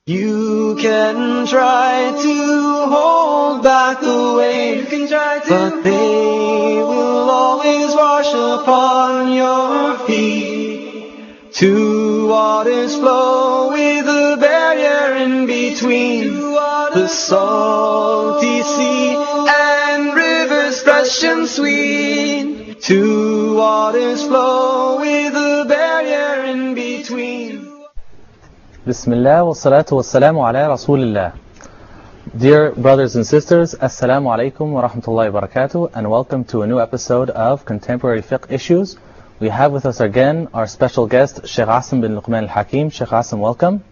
You can try to hold back the waves, but they will always wash upon your feet. Two waters flow with a barrier in between, the salty sea and rivers fresh and sweet. Two waters flow with a barrier in between. Bismillah wa salatu wa salamu ala Rasulillah. Dear brothers and sisters, Assalamu alaikum wa rahmatullahi wa barakatuh, and welcome to a new episode of Contemporary Fiqh Issues. We have with us again our special guest, Sheikh Asem bin Luqman al-Hakim. Sheikh Asem, welcome.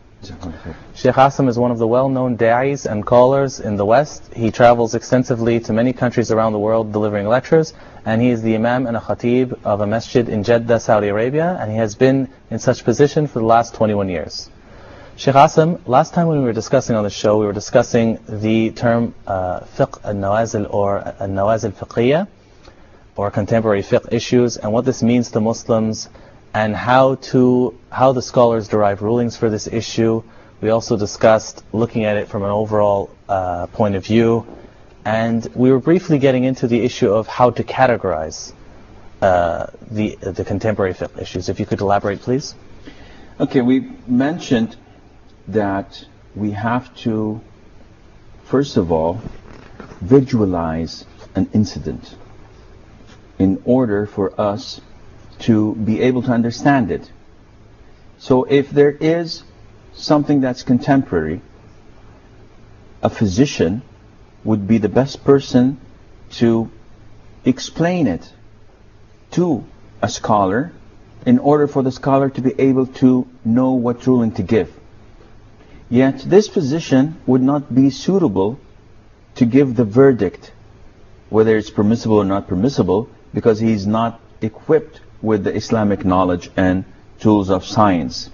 Sheikh Asem is one of the well-known da'is and callers in the West. He travels extensively to many countries around the world delivering lectures, and he is the Imam and a Khatib of a masjid in Jeddah, Saudi Arabia, and he has been in such position for the last 21 years. Sheikh Asem, last time when we were discussing on the show, we were discussing the term fiqh al-nawazil or al-nawazil fiqhiyya, or contemporary fiqh issues, and what this means to Muslims, and how the scholars derive rulings for this issue. We also discussed looking at it from an overall point of view, and we were briefly getting into the issue of how to categorize the contemporary fiqh issues. If you could elaborate, please. Okay, we mentioned that we have to, first of all, visualize an incident in order for us to be able to understand it. So if there is something that's contemporary, a physician would be the best person to explain it to a scholar in order for the scholar to be able to know what ruling to give. Yet this physician would not be suitable to give the verdict, whether it's permissible or not permissible, because he's not equipped with the Islamic knowledge and tools of science.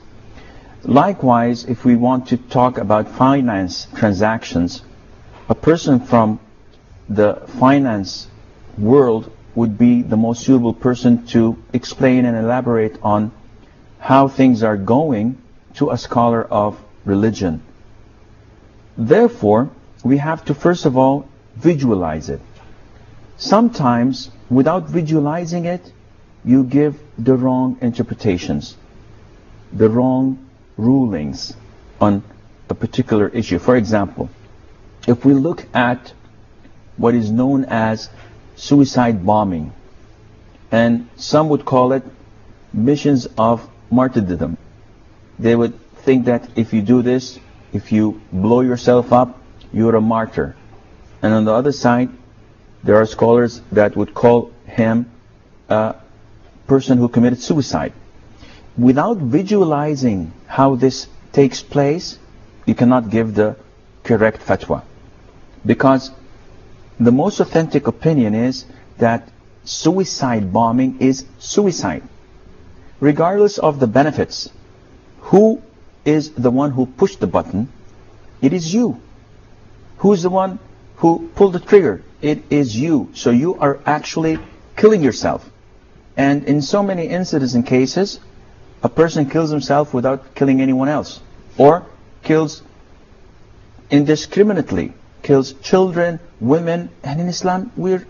Likewise, if we want to talk about finance transactions, a person from the finance world would be the most suitable person to explain and elaborate on how things are going to a scholar of religion. Therefore, we have to first of all visualize it. Sometimes, without visualizing it, you give the wrong interpretations, the wrong rulings on a particular issue. For example, if we look at what is known as suicide bombing, and some would call it missions of martyrdom. They would think that if you do this, if you blow yourself up, you're a martyr. And on the other side, there are scholars that would call him a person who committed suicide. Without visualizing how this takes place, you cannot give the correct fatwa. Because the most authentic opinion is that suicide bombing is suicide. Regardless of the benefits, who is the one who pushed the button? It is you. Who's the one who pulled the trigger? It is you. So you are actually killing yourself. And in so many incidents and cases, a person kills himself without killing anyone else, or kills indiscriminately, kills children, women, and in Islam we're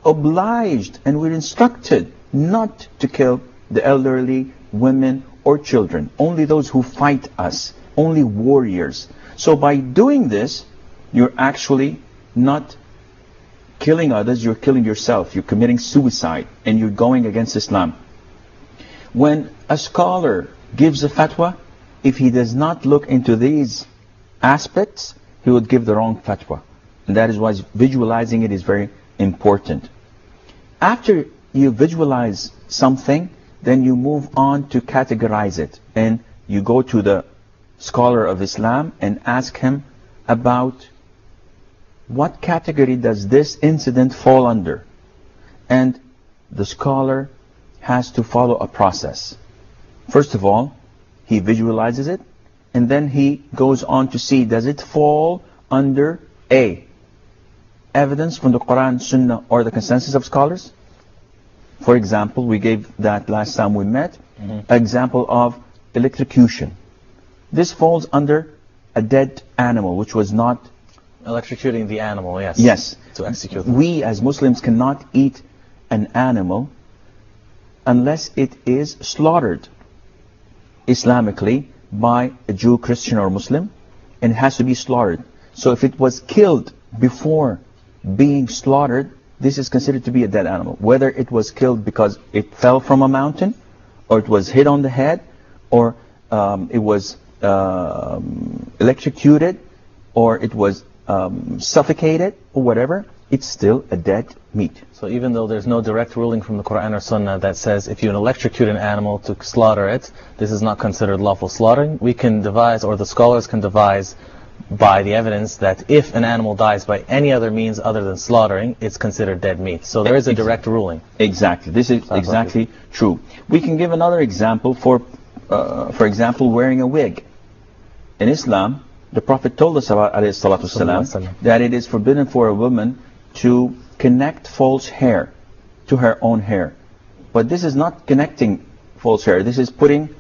obliged and we're instructed not to kill the elderly, women, or children, only those who fight us, only warriors. So by doing this, you're actually not killing others, you're killing yourself, you're committing suicide, and you're going against Islam. When a scholar gives a fatwa, if he does not look into these aspects, he would give the wrong fatwa. And that is why visualizing it is very important. After you visualize something, then you move on to categorize it, and you go to the scholar of Islam and ask him about what category does this incident fall under. And the scholar has to follow a process. First of all, he visualizes it, and then he goes on to see, does it fall under A, evidence from the Quran, Sunnah, or the consensus of scholars? For example, we gave that last time we met, example of electrocution. This falls under a dead animal, which was not... Electrocuting the animal, yes. Yes. To execute them. We as Muslims cannot eat an animal unless it is slaughtered Islamically by a Jew, Christian or Muslim, and it has to be slaughtered. So if it was killed before being slaughtered, this is considered to be a dead animal. Whether it was killed because it fell from a mountain, or it was hit on the head, or it was electrocuted, or it was suffocated, or whatever, it's still a dead meat. So even though there's no direct ruling from the Quran or Sunnah that says if you electrocute an animal to slaughter it, this is not considered lawful slaughtering, we can devise, or the scholars can devise by the evidence that if an animal dies by any other means other than slaughtering, it's considered dead meat. So there is a direct ruling. Exactly. This is exactly true. We can give another example for example, wearing a wig. In Islam, the Prophet told us about ﷺ, that it is forbidden for a woman to connect false hair to her own hair. But this is not connecting false hair. This is putting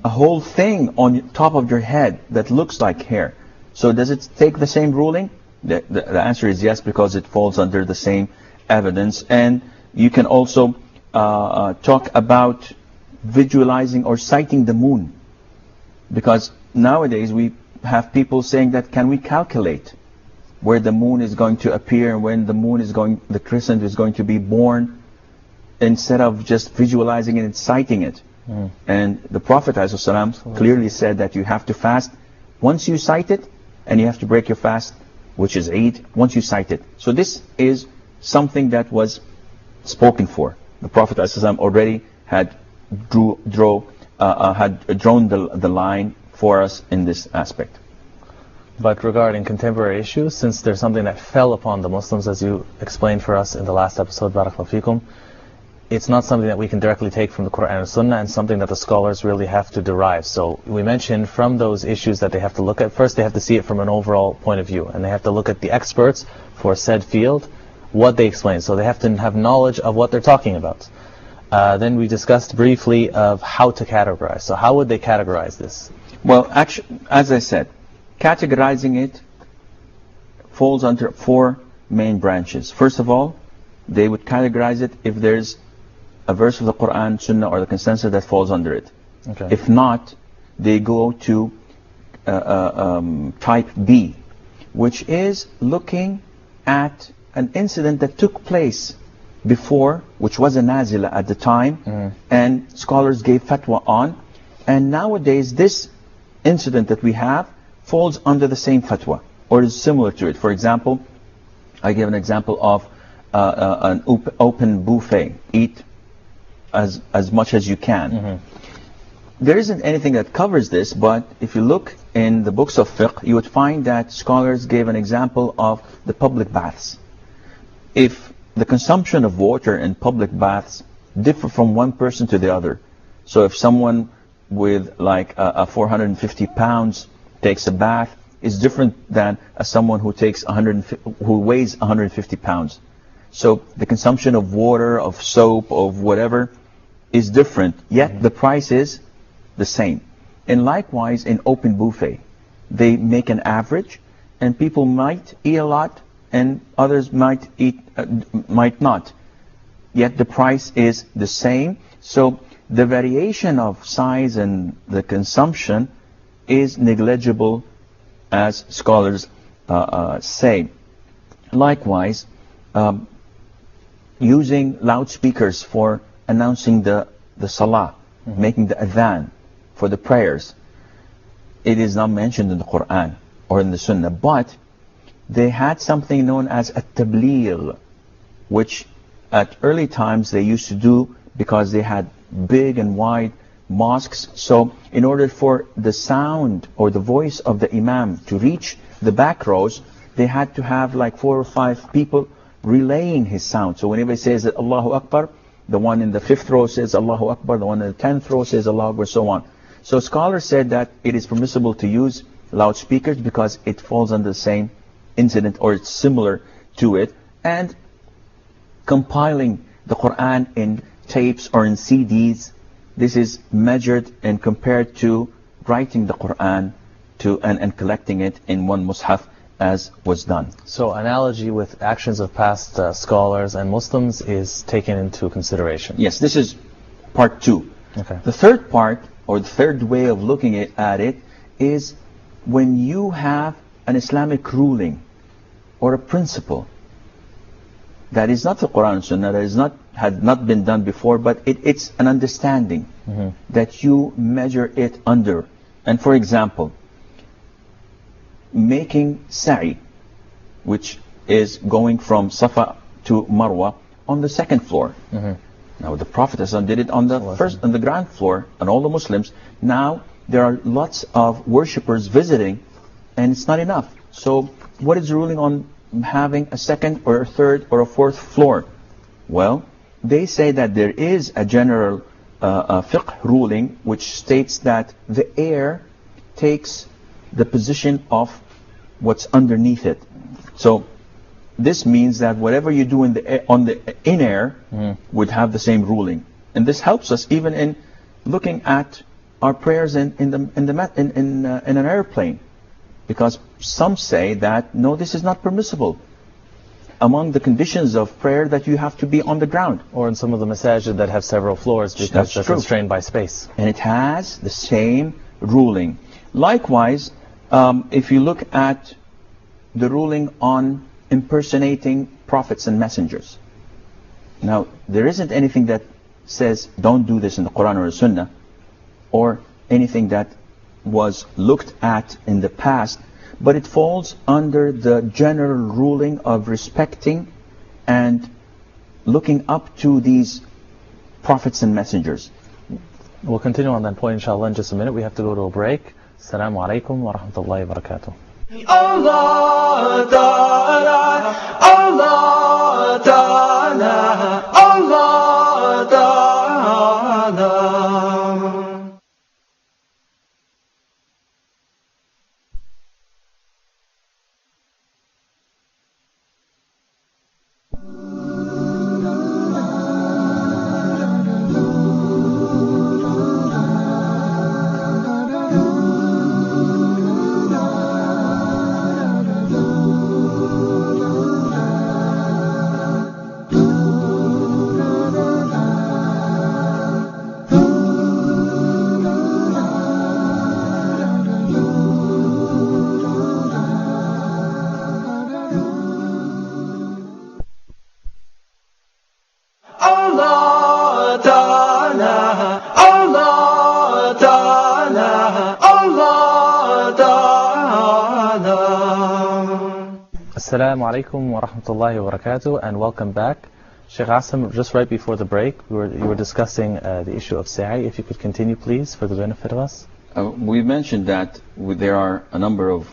a whole thing on top of your head that looks like hair. So does it take the same ruling? The answer is yes, because it falls under the same evidence. And you can also talk about visualizing or sighting the moon. Because nowadays we have people saying that, can we calculate where the moon is going to appear and when the moon is going, the crescent is going to be born, instead of just visualizing it and sighting it. And the Prophet ﷺ clearly said that you have to fast once you sight it, and you have to break your fast, which is Eid, once you sight it. So this is something that was spoken for. The Prophet ﷺ already had drawn the line for us in this aspect. But regarding contemporary issues, since there's something that fell upon the Muslims, as you explained for us in the last episode, Barakallahu Fikum, it's not something that we can directly take from the Quran and Sunnah, and something that the scholars really have to derive. So we mentioned from those issues that they have to look at, first they have to see it from an overall point of view, and they have to look at the experts for said field, what they explain. So they have to have knowledge of what they're talking about. Then we discussed briefly of how to categorize. So how would they categorize this? Well, actually, as I said, categorizing it falls under 4 main branches. First of all, they would categorize it if there's a verse of the Quran, Sunnah, or the consensus that falls under it. Okay. If not, they go to type B, which is looking at an incident that took place before, which was a nazila at the time, and scholars gave fatwa on, and nowadays this incident that we have falls under the same fatwa, or is similar to it. For example, I give an example of an open buffet. Eat as much as you can. There isn't anything that covers this, but if you look in the books of fiqh, you would find that scholars gave an example of the public baths. If the consumption of water in public baths differ from one person to the other, so if someone with like a 450 pounds takes a bath, is different than someone who takes who weighs 150 pounds. So the consumption of water, of soap, of whatever is different, yet the price is the same. And likewise in open buffet, they make an average, and people might eat a lot and others might not. Yet the price is the same. So the variation of size and the consumption is negligible, as scholars say. Likewise, using loudspeakers for announcing the salah, making the adhan for the prayers, it is not mentioned in the Quran or in the Sunnah, but they had something known as a tabligh, which at early times they used to do because they had big and wide mosques. So in order for the sound or the voice of the imam to reach the back rows, they had to have like 4 or 5 people relaying his sound. So whenever he says that Allahu Akbar, the one in the 5th row says Allahu Akbar, the one in the 10th row says Allahu Akbar, so on. So scholars said that it is permissible to use loudspeakers because it falls under the same incident, or it's similar to it. And compiling the Quran in tapes or in CDs, this is measured and compared to writing the Quran and collecting it in one mushaf as was done. So analogy with actions of past scholars and Muslims is taken into consideration. Yes, this is part 2. Okay. The third part, or the third way of looking at it, is when you have an Islamic ruling or a principle that is not the Quran and Sunnah, that had not been done before, but it's an understanding that you measure it under. And for example, making sa'i, which is going from Safa to Marwa on the second floor. Now the Prophet did it on the on the ground floor, and all the Muslims. Now there are lots of worshippers visiting, and it's not enough. So what is the ruling on having a second or a third or a fourth floor? Well, they say that there is a general fiqh ruling which states that the air takes the position of what's underneath it. So this means that whatever you do on the in air would have the same ruling, and this helps us even in looking at our prayers in an airplane, because some say that no, this is not permissible. Among the conditions of prayer that you have to be on the ground, or in some of the masajid that have several floors because they're constrained by space, and it has the same ruling. Likewise, if you look at the ruling on impersonating prophets and messengers. Now, there isn't anything that says don't do this in the Quran or the Sunnah, or anything that was looked at in the past, but it falls under the general ruling of respecting and looking up to these prophets and messengers. We'll continue on that point inshallah in just a minute. We have to go to a break. Assalamu alaikum wa rahmatullahi wa barakatuh. Allah Ta'ala, Allah Ta'ala, Allah Ta'ala. Assalamu alaikum wa rahmatullahi wa barakatuh, and welcome back. Sheikh Asem, just right before the break, you were discussing the issue of sa'i. If you could continue, please, for the benefit of us. We mentioned that there are a number of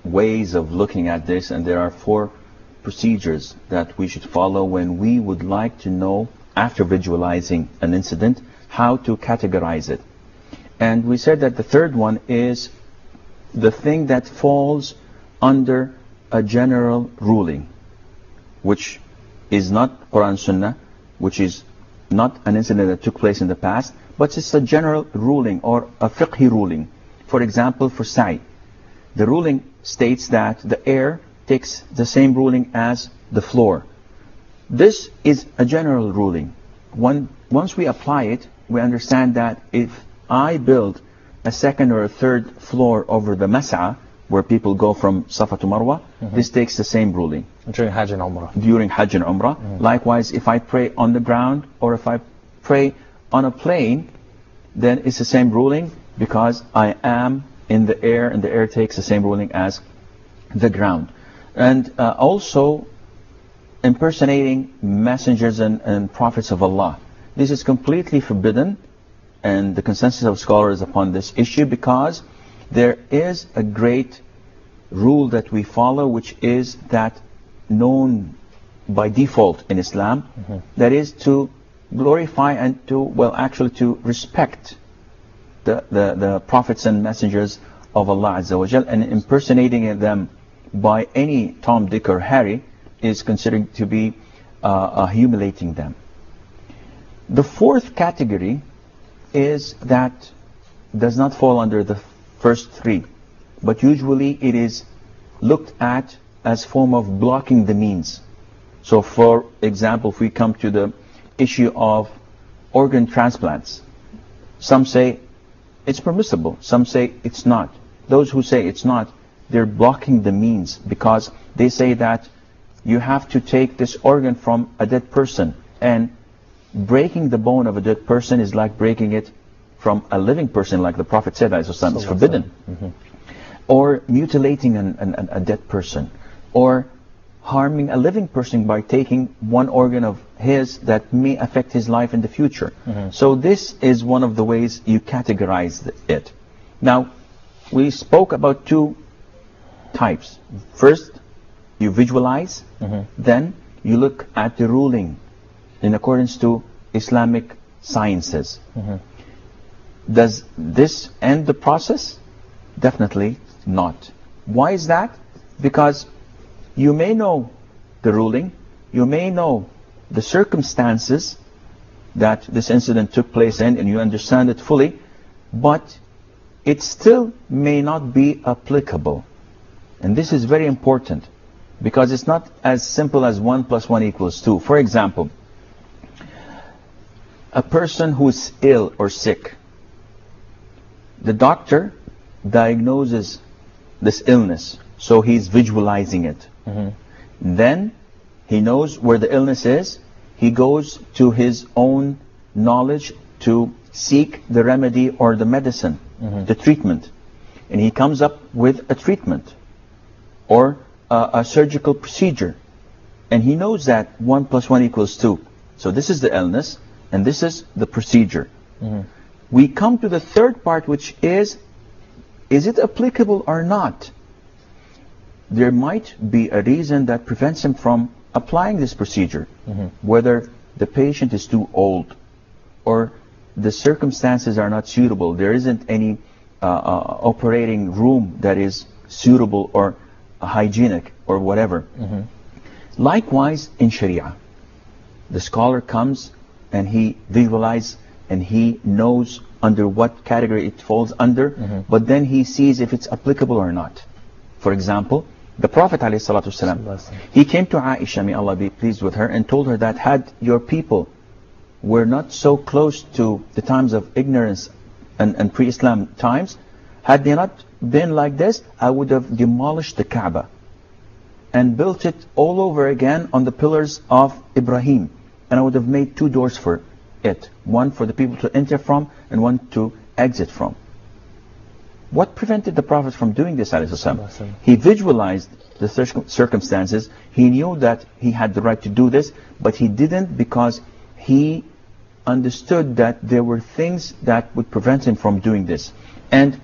ways of looking at this, and there are 4 procedures that we should follow when we would like to know, after visualizing an incident, how to categorize it. And we said that the third one is the thing that falls under a general ruling, which is not Quran Sunnah, which is not an incident that took place in the past, but it's a general ruling or a fiqhi ruling. For example, for sa'i, the ruling states that the air takes the same ruling as the floor. This is a general ruling. Once we apply it, we understand that if I build a second or a third floor over the mas'a, where people go from Safa to Marwa, this takes the same ruling. During Hajj and Umrah. During Hajj and Umrah. Likewise, if I pray on the ground or if I pray on a plane, then it's the same ruling because I am in the air, and the air takes the same ruling as the ground. And also impersonating messengers and prophets of Allah. This is completely forbidden, and the consensus of scholars upon this issue, because there is a great rule that we follow, which is that known by default in Islam, that is to glorify and to respect the prophets and messengers of Allah Azza wa Jal, and impersonating them by any Tom, Dick or Harry is considered to be humiliating them. The 4th category is that does not fall under the first three. But usually it is looked at as form of blocking the means. So for example, if we come to the issue of organ transplants, some say it's permissible, some say it's not. Those who say it's not, they're blocking the means, because they say that you have to take this organ from a dead person, and breaking the bone of a dead person is like breaking it from a living person, like the Prophet said, it's forbidden. Or mutilating a dead person, or harming a living person by taking one organ of his that may affect his life in the future. So this is one of the ways you categorize it. Now, we spoke about two types. First, you visualize, then you look at the ruling in accordance to Islamic sciences. Does this end the process? Definitely not. Why is that? Because you may know the ruling, you may know the circumstances that this incident took place in, and you understand it fully, but it still may not be applicable. And this is very important, because it's not as simple as 1 + 1 = 2. For example, a person who's ill or sick, the doctor diagnoses this illness, so he's visualizing it. Then he knows where the illness is. He goes to his own knowledge to seek the remedy or the medicine, the treatment, and he comes up with a treatment or a surgical procedure, and he knows that 1 + 1 = 2. So this is the illness and this is the procedure. We come to the third part, which is it applicable or not? There might be a reason that prevents him from applying this procedure, whether the patient is too old or the circumstances are not suitable. There isn't any operating room that is suitable or hygienic or whatever. Likewise in Sharia, the scholar comes and he visualizes and he knows under what category it falls under, but then he sees if it's applicable or not. For example, the Prophet ﷺ, he came to Aisha, may Allah be pleased with her, and told her that had your people were not so close to the times of ignorance and pre-Islam times, had they not been like this, I would have demolished the Kaaba and built it all over again on the pillars of Ibrahim, and I would have made 2 doors for it, one for the people to enter from and one to exit from. What prevented the Prophet from doing this? He visualized the circumstances. He knew that he had the right to do this, but he didn't, because he understood that there were things that would prevent him from doing this. And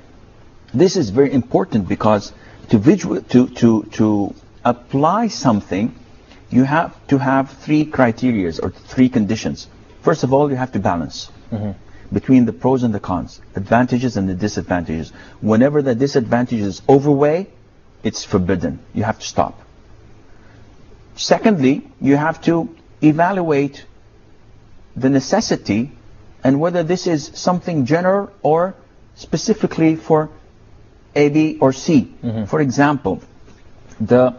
this is very important, because to apply something, you have to have 3 criteria or 3 conditions. First of all, you have to balance between the pros and the cons, advantages and the disadvantages. Whenever the disadvantages overweigh, it's forbidden. You have to stop. Secondly, you have to evaluate the necessity and whether this is something general or specifically for A, B, or C. For example, the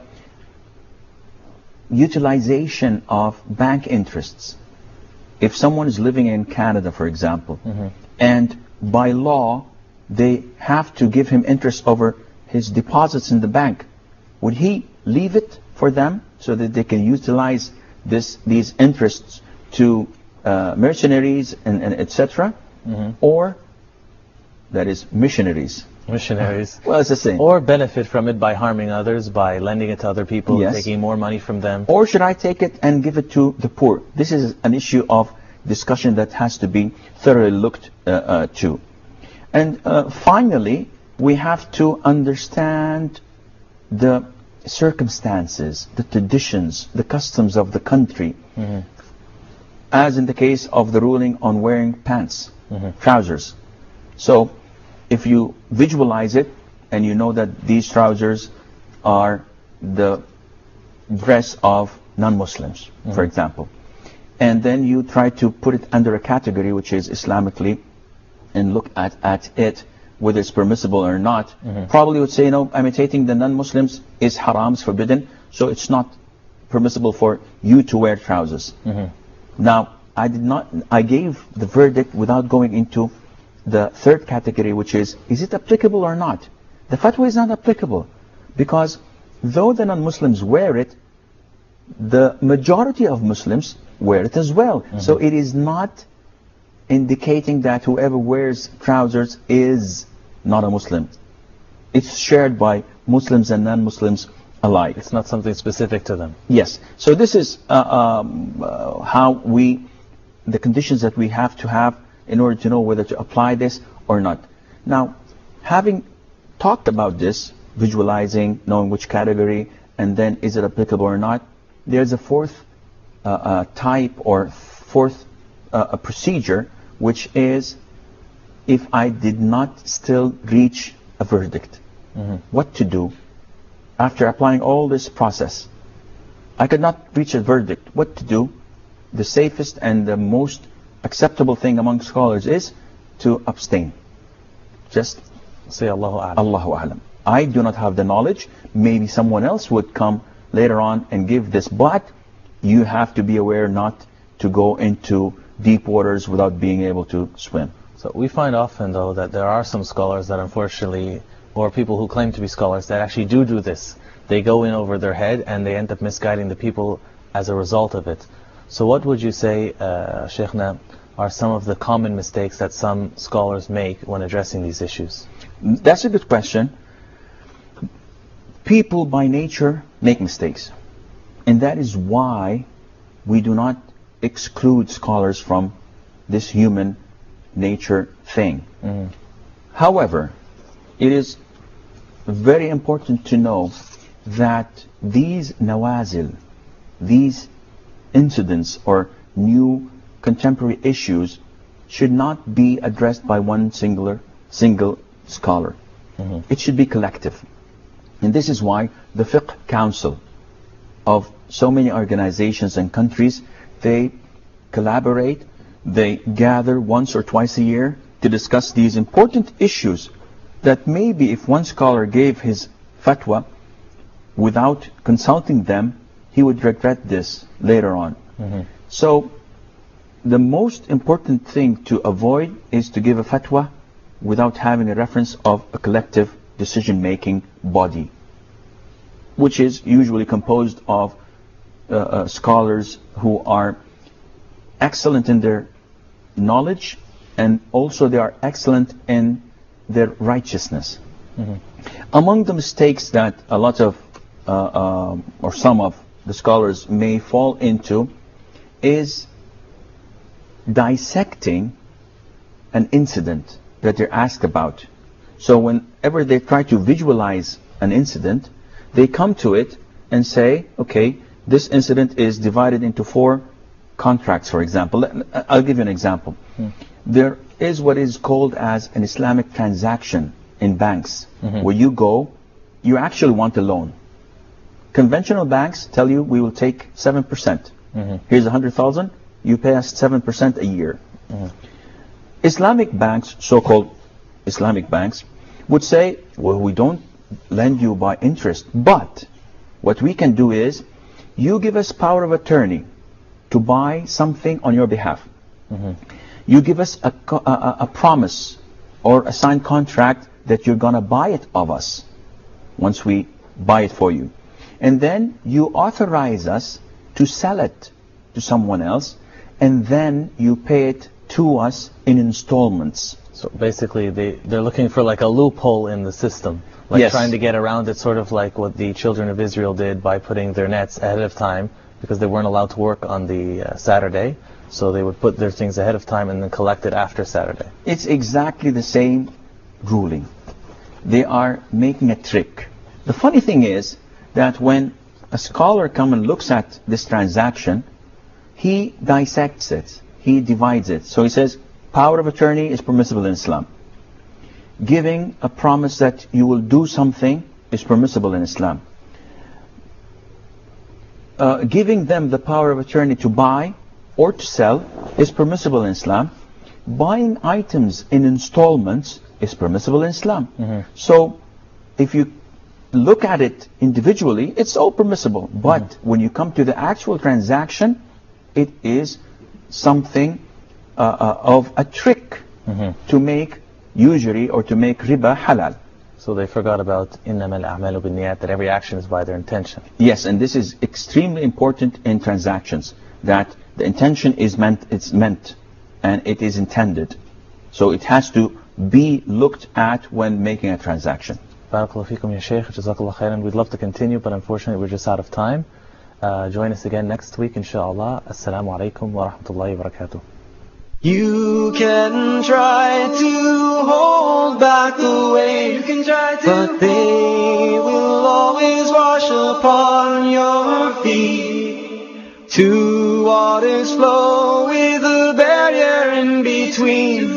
utilization of bank interests. If someone is living in Canada, for example, and by law they have to give him interest over his deposits in the bank, would he leave it for them so that they can utilize these interests to mercenaries and etc., or that is missionaries? Well, it's the same. Or benefit from it by harming others, by lending it to other people, taking more money from them. Or should I take it and give it to the poor? This is an issue of discussion that has to be thoroughly looked to. And finally, we have to understand the circumstances, the traditions, the customs of the country. As in the case of the ruling on wearing pants, trousers. So if you visualize it and you know that these trousers are the dress of non-Muslims, for example, and then you try to put it under a category which is Islamically, and look at it whether it's permissible or not, probably would say, no, imitating the non-Muslims is haram, is forbidden, so it's not permissible for you to wear trousers. Now, I gave the verdict without going into the third category, which is it applicable or not? The fatwa is not applicable, because though the non-Muslims wear it, the majority of Muslims wear it as well. So it is not indicating that whoever wears trousers is not a Muslim. It's shared by Muslims and non-Muslims alike. It's not something specific to them. Yes. So this is how the conditions that we have to have in order to know whether to apply this or not. Now, having talked about this, visualizing, knowing which category, and then is it applicable or not, there's a fourth type or fourth procedure, which is if I did not still reach a verdict. What to do after applying all this process? I could not reach a verdict. What to do? The safest and the most acceptable thing among scholars is to abstain. Just say Allahu A'lam. Allahu A'lam. I do not have the knowledge. Maybe someone else would come later on and give this, but you have to be aware not to go into deep waters without being able to swim. So we find often, though, that there are some scholars that unfortunately, or people who claim to be scholars, that actually do this. They go in over their head and they end up misguiding the people as a result of it. So what would you say, Sheikhna, are some of the common mistakes that some scholars make when addressing these issues? That's a good question. People by nature make mistakes. And that is why we do not exclude scholars from this human nature thing. However, it is very important to know that these nawazil, these incidents or new contemporary issues should not be addressed by one single scholar. It should be collective. And this is why the fiqh council of so many organizations and countries, they collaborate, they gather once or twice a year to discuss these important issues that maybe if one scholar gave his fatwa without consulting them, he would regret this later on. So the most important thing to avoid is to give a fatwa without having a reference of a collective decision-making body, which is usually composed of scholars who are excellent in their knowledge, and also they are excellent in their righteousness. Among the mistakes that a lot of or some of the scholars may fall into is dissecting an incident that they're asked about. So whenever they try to visualize an incident, they come to it and say, okay, this incident is divided into 4 contracts, for example. I'll give you an example. There is what is called as an Islamic transaction in banks, where you go, you actually want a loan. Conventional banks tell you, we will take 7%. Here's 100,000, you pay us 7% a year. Islamic banks, so-called Islamic banks, would say, well, we don't lend you by interest, but what we can do is, you give us power of attorney to buy something on your behalf. You give us a promise or a signed contract that you're going to buy it of us once we buy it for you. And then you authorize us to sell it to someone else, and then you pay it to us in installments. So basically they're looking for like a loophole in the system, like Yes. trying to get around it, sort of like what the children of Israel did by putting their nets ahead of time, because they weren't allowed to work on the Saturday, so they would put their things ahead of time and then collect it after Saturday. It's exactly the same ruling. They are making a trick. The funny thing is that when a scholar comes and looks at this transaction, he dissects it, he divides it. So he says, power of attorney is permissible in Islam. Giving a promise that you will do something is permissible in Islam. Giving them the power of attorney to buy or to sell is permissible in Islam. Buying items in installments is permissible in Islam. So if you look at it individually, it's all permissible. But when you come to the actual transaction, it is something of a trick to make usury or to make riba halal. So they forgot about إِنَّمَا الْأَعْمَالُ بِالنِّيَّاتِ, that every action is by their intention. Yes, and this is extremely important in transactions, that the intention is meant, it's meant, and it is intended. So it has to be looked at when making a transaction. Barakallahu feekum ya sheikh, jazakallah khairan. We'd love to continue, but unfortunately we're just out of time. Join us again next week, inshallah. Assalamu alaikum wa rahmatullahi wa barakatuh. You can try to hold back the waves, but they will always wash upon your feet. Two waters flow with a barrier in between,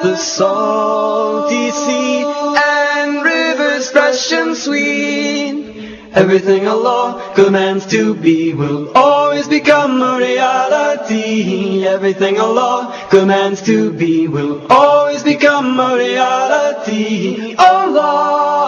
the salty sea and rivers fresh and sweet. Everything Allah commands to be will always become a reality. Everything Allah commands to be will always become a reality. Allah